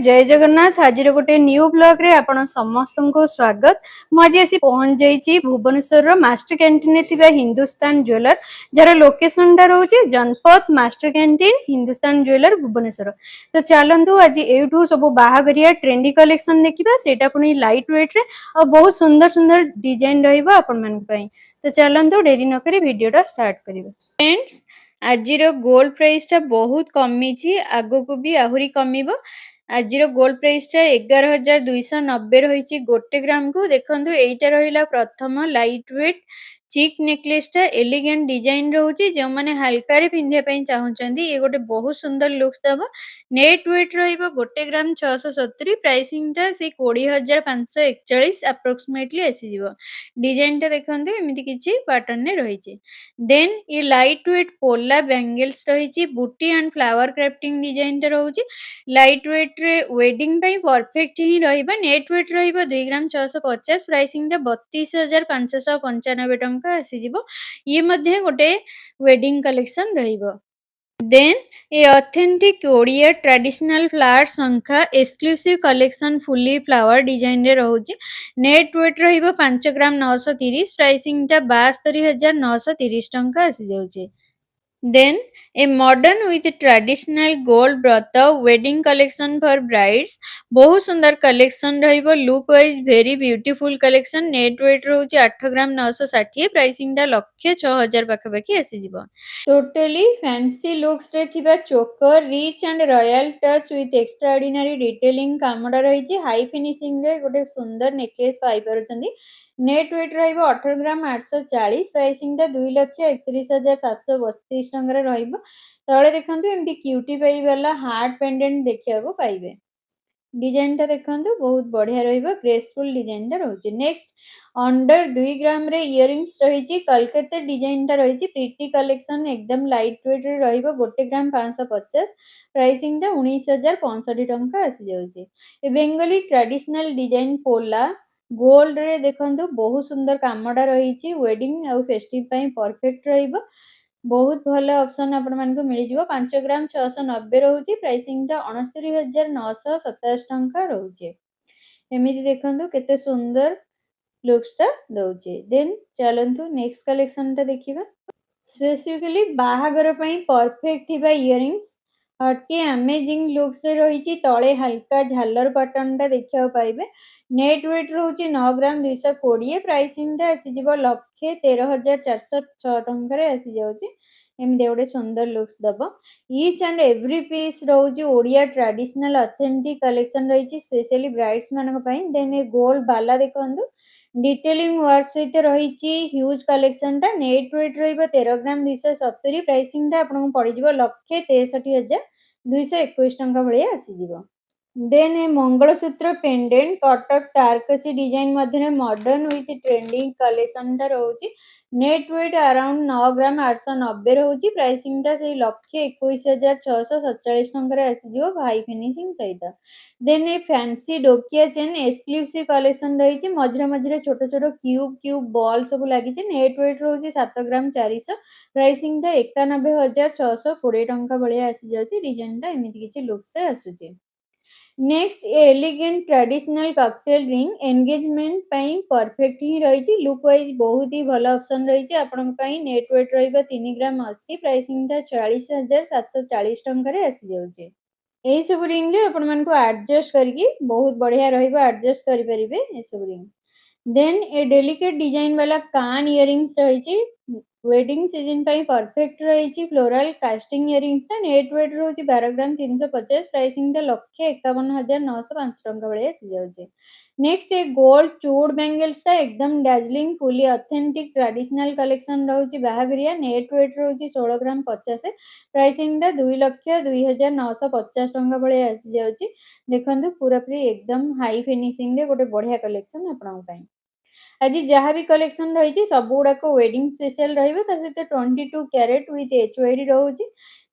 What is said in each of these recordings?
जय जगन्नाथ। आज गोटे न्यू ब्लॉग रे आपण समस्त को स्वागत। मुझे आसी पहुंच जाइए Bhubaneswar master canteen Hindustan jeweller जार लोकेशन टा रोचे Janpath master canteen Hindustan jeweller Bhubaneswar. तो चलतु आज एठू सब बाहागरिया ट्रेंडी कलेक्शन देखा सेटा पुणी लाइट वेट रे और बहुत सुंदर सुंदर डिजाइन रहिबा आपण मन पई। तो चलतु डेरी न करी वीडियो स्टार्ट करिबा। फ्रेंड्स आज गोल्ड प्राइस टा बहुत कमी आगो को भी आहुरी कमिबो। आज गोल्ड प्राइस टा 11,290 रही गोटे ग्राम को। देखो एटा रहा प्रथम लाइट वेट चिक नेकलेस टा एलिगेंट डिजाइन रोचे जो माने हल्का रे पिंधे पई चाहउचंदी ये गोटे बहुत सुंदर लुक्स दबो। नेट वेट रहिबो गोटे ग्राम 670। प्राइसिंग टा से 20,541 अप्रोक्सीमेटली आसी जिवो। डिजाइन टा देखंतु एमिति किछि पैटर्न ने रहिछि। देन ये लाइट वेट पोला बैंगल्स रही बूटी एंड फ्लावर क्राफ्टिंग डिजाइन टा रोचे। लाइट वेट रे वेडिंग पई परफेक्ट ही रहिबा। नेट वेट रहिबा 2 ग्राम 650। प्राइसिंग टा 32,595 टंका आसी जिवो। ये मध्ये गोटे वेडिंग कलेक्शन रहिबो। देन ये ऑथेंटिक ओडिया ट्रेडिशनल फ्लावर शंखा exclusive collection fully flower design रे रहउची। नेट वेट रहिबो 5 ग्राम 930। प्राइसिंग टा 72,930 टंका आसी जाउची। Then a modern with traditional gold brata wedding collection for brides। बहुत सुंदर कलेक्शन रहिबो। Look wise very beautiful collection. Net weight रहउची 8 ग्राम 960। प्राइसिंग टा 1,06,000 पाखापाखि आसी जिवो। टोटली फैंसी लुक्स रे थिबा choker rich and royal touch with extraordinary detailing कामडा रही। हाई फिनिशिंग रे गोटे सुंदर नेकलेस पाई परछंदी। नेट वेट रहिबो 18 ग्राम 840। प्राइसिंग टा 2,31,732 टंका रहिबो। तळे देखंतु एमती क्यूटी पाई वाला हार्ट पेंडेंट देखिया को पाइबे। डिजाइन टा देखंतु बहुत बढ़िया रहिबो। ग्रेसफुल डिजाइन टा रहउची। नेक्स्ट अंडर 2 ग्राम रे इयरिंग्स रहिची कलकत्ता डिजाइन टा रहिची। प्रीटी कलेक्शन एकदम लाइट वेट रे रहिबो। 1 ग्राम 550। प्राइसिंग टा 19,065 टंका आसी जाउची। ए बेंगली ट्रेडिशनल डिजाइन पोला गोल्ड रे देखंतु बहुत सुंदर कामडा रहिची। वेडिंग और फेस्टिव पई परफेक्ट रहिबो। बहुत भलो ऑप्शन आपण मान को मिल जिवो। 5 ग्राम 690 रहउची। प्राइसिंग टा 69,927 टंका रहउची। एमिति देखंतु केते सुंदर लुक्स टा दउची। देन चलंतु नेक्स्ट कलेक्शन टा देखिबा। स्पेसिफिकली बाहागर पई परफेक्ट थिबा इयरिंग्स हटके अमेजिंग लुक्स रे रहिची। तळे हल्का झालर पैटर्न टा देखिया पाइबे। नेट वेट रहउची 9 ग्राम 220। प्राइसिंग टा आसी जिवो 1,13,406 टंका रे आसी जाउची। एमिति गोटे सुंदर लुक्स दबो। ईच एंड एवरी पीस रहउची ओडिया ट्रेडिशनल ऑथेंटिक कलेक्शन रहिची स्पेशली ब्राइड्स मानक पई। देन ए गोल्ड बाला देखंतु डिटेलिंग वर्क सहित रहिची ह्यूज कलेक्शन टा। नेट वेट रहिबो 13 ग्राम 270। प्राइसिंग टा आपन को पड़ी जिवो 1,63,221 टंका भलिया आसी जिवो। Then a mangalsutra pendant Cuttack tarakasi design मध्यने मॉडर्न विथ ट्रेंडिंग कलेक्शन टा रहउची। नेट वेट अराउंड 9 ग्राम 890 रहउची। प्राइसिंग टा से 1,21,647 टंका रे आसी जिवो हाई फिनिशिंग सहित। देन ए फैंसी डोकिया चेन एक्सक्लूसिव कलेक्शन रहिची। मझरे मझरे छोट छोट क्यूब क्यूब बॉल सब लागिची। नेट वेट रहउची 7 ग्राम 400। प्राइसिंग टा 91,620 टंका भलिया आसी जाउची। डिजाइन टा एमिति किछि लुक्स रे आसुची। Next elegant traditional cocktail ring engagement पई परफेक्ट ही रही। लुक वाइज बहुत ही भलो ऑप्शन रही। आपण पई नेट वेट रहिबा 3 ग्राम 80। प्राइसिंग टा 46,740 टंका रे आसी जाउची। एही सब रिंग रे आपण मान को एडजस्ट करके बहुत बढ़िया रहिबा एडजस्ट करि परिबे ए सब ring. Then a delicate design वाला कान इयरिंग्स रही। वेडिंग सीजन पई परफेक्ट रही। फ्लोरल कास्टिंग इयरिंग्स टा नेट वेट रहउची 12 ग्राम 350। प्राइसिंग टा 1,51,905 टंका भलिया आसी जाउची। नेक्स्ट ए गोल्ड चूड़ बैंगल्स टा एकदम Darjeeling fully authentic traditional collection रहउची बाहागरिया। नेट वेट रहउची 16 ग्राम 50। प्राइसिंग टा 2,02,950 टंका भलिया आसी जाउची। देखंतु पूरा पूरी एकदम हाई फिनिशिंग रे गोटे बढ़िया कलेक्शन आपन पई। आज जहाँ भी कलेक्शन रही सब गुड़ाक वेडिंग स्पेशल रही। 22 कैरेट विथ एचओडी रोचे।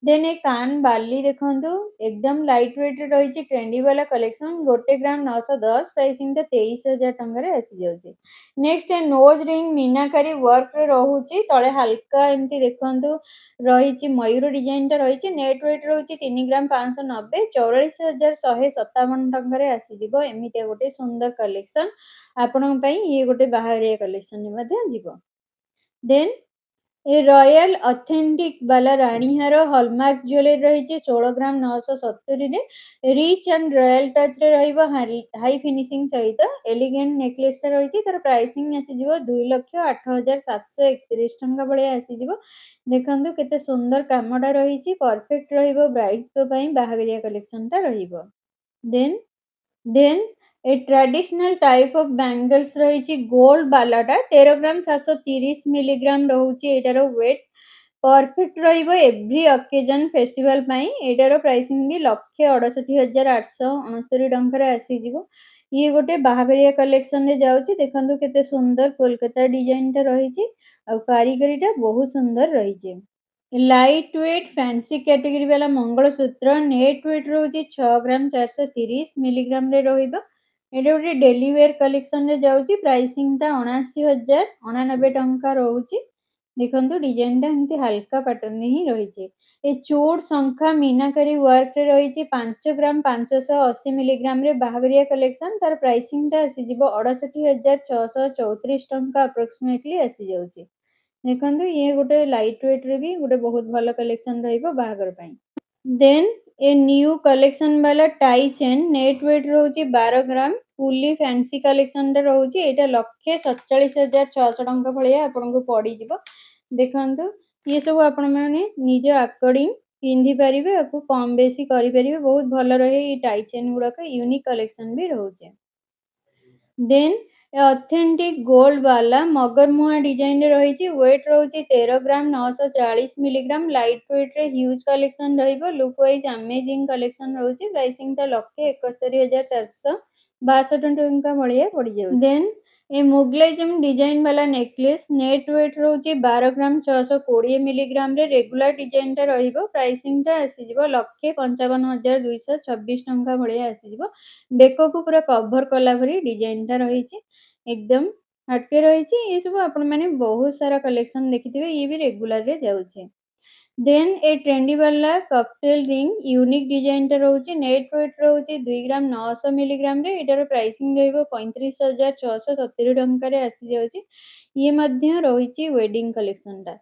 देन ए कान बाली देखंतु एकदम लाइट वेट रही ट्रेंडी वाला कलेक्शन 1 ग्राम 910 प्राइसिंग 23,000 टंका आसी जाउची। नेक्स्ट ए नोज रिंग मीनाकारी वर्क रे रहूची तळे हल्का एमती देखंतु रही मयूर डिजाइन टा रही नेट वेट रही 3 ग्राम 590 44,157 टंका आसी जिवो। एमिते गोटे सुंदर कलेक्शन आपन पई ये गोटे बाहरिया कलेक्शन मध्ये जिवो। देन ए रॉयल ऑथेंटिक वाला रानीहार हॉलमार्क ज्वेलरी रही 16 ग्राम 970 रे रिच एंड रॉयल टच रे रहिबो हाई फिनिशिंग सहित एलिगेंट नेकलेस टा रही तार प्राइसिंग आसी जिवो 2,08,731 टंका भलिया आसी जिवो। देखंतु केते सुंदर कामटा रही परफेक्ट रहिबो ब्राइड को पई बाहागरिया कलेक्शन टा रहिबो। Then a traditional type of bangles रही गोल्ड बालाटा 13 ग्राम 730 मिलीग्राम रोचे एटार वेट परफेक्ट रहिबो एवरी ओकेजन फेस्टिवल पई। एटार प्राइसिंग भी 1,68,869 टंका आसी जिवो। ये गोटे बाहागरिया कलेक्शन रे जाउची देखंतु केते सुंदर कोलकाता डिजाइन टा रही आ कारीगरी टा बहुत सुंदर रही। लाइट वेट फैंसी कैटेगरी वाला मंगलसूत्र नेट वेट रोची 6 ग्राम 430 मिलीग्राम रे रहिबो। एटा गोटे डेली वेयर कलेक्शन रे जाउची प्राइसिंग टा 79,099 टंका रहउची। देखंतु डिजाइन टा एमती हल्का पैटर्न ही रहिছে। ए चूड़ शंखा मीनाकारी वर्क रे रहिছে 5 ग्राम 580 मिलीग्राम रे बाहागरिया कलेक्शन तार प्राइसिंग टा आसी जिवो 68,634 टंका अप्रोक्सीमेटली आसी जाउची। देखंतु ये गोटे लाइट वेट रे भी गोटे बहुत भलो कलेक्शन रहिबो बाहागर पई। देन ए न्यू कलेक्शन वाला टाई चेन नेट वेट रोची 12 ग्राम फुली फैंसी कलेक्शन रे रोची एटा 1,47,600 टंका भलिया आपनको पड़ी जिवो। देखंतु ये सब आपण माने निज अकॉर्डिंग पिंधी परिबे आकु कम बेसी करि परिबे बहुत भलो रहे। ई टाई चेन गुडा का यूनिक कलेक्शन भी रहउचे। देन ऑथेंटिक गोल्ड वाला मगरमुआ डिजाइन रही वेट रही 13 ग्राम 940 मिलीग्राम लाइट वेट रे ह्यूज कलेक्शन रहिबो। लुक वाइज अमेजिंग कलेक्शन रहउची प्राइसिंग टा 1,71,462 टंका भलिया पड़ी जाउ। देन ए मुगलाइजम डिजाइन वाला नेकलेस नेट वेट रही 12 ग्राम 620 मिलीग्राम रे रेगुलर डिजाइन टा रहिबो प्राइसिंग टा आसी जिवो 1,55,226 टंका भलिया आसी जिवो। बेको को पूरा कवर कला भरी डिजाइन टा रही एकदम हटके रही। ये सब आपण माने बहुत सारा कलेक्शन देखिथिबे ये भी रेगुलर रे जाउछे। देन ए ट्रेंडी वाला कॉकटेल रिंग यूनिक डिजाइन टा रहउची नेट वेट रहउची 2 ग्राम 900 मिलीग्राम रे एटार प्राइसिंग रहइबो 35,670 टंका रे आसी जाउची। ये मध्य रहिची वेडिंग कलेक्शन टा।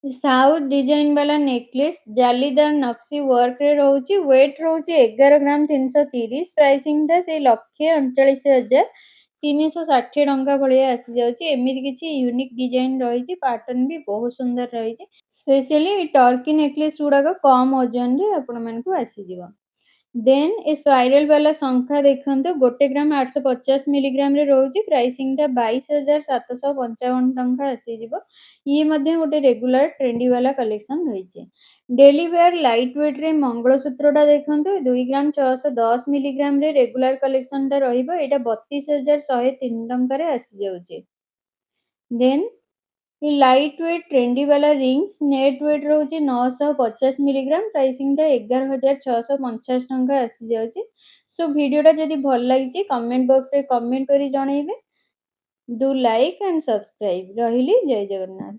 साउथ डिजाइन वाला नेकलेस जालीदार नक्सी वर्क रे रहउची वेट रहउची 11 ग्राम 330 प्राइसिंग टा से 1,39,360 टंका भलिया आसी जाउची। एमिति किछि यूनिक डिजाइन रहिची पैटर्न भी बहुत सुंदर रहिची। स्पेशली टर्की नेकलेस गुड़ाक कम ओजन रे आपण मानकु आसी जिवो। देन ए स्पाइरल वाला शंखा देखंतु 1 ग्राम 850 मिलीग्राम रे रहउची प्राइसिंग टा 22,755 टंका आसी जिवो। ये मध्य गोटे रेगुलर ट्रेंडी वाला कलेक्शन रहिছে। डेली वेयर लाइट वेट रे मंगलसूत्रटा देखंतु 2 ग्राम 610 मिलीग्राम रे रेगुलर कलेक्शन टा रहिबो एटा 32,103 टंका रे आसी जाउची। देन ये लाइट वेट ट्रेंडी वाला रिंग्स नेट वेट रोचे 950 मिलीग्राम प्राइसिंग टा 11,650 टंका आसी जाउची। सो वीडियोटा जदि भल लागिची कमेंट बॉक्स रे कमेंट करी जणाइबे। Do like and subscribe. रहिली जय जगन्नाथ।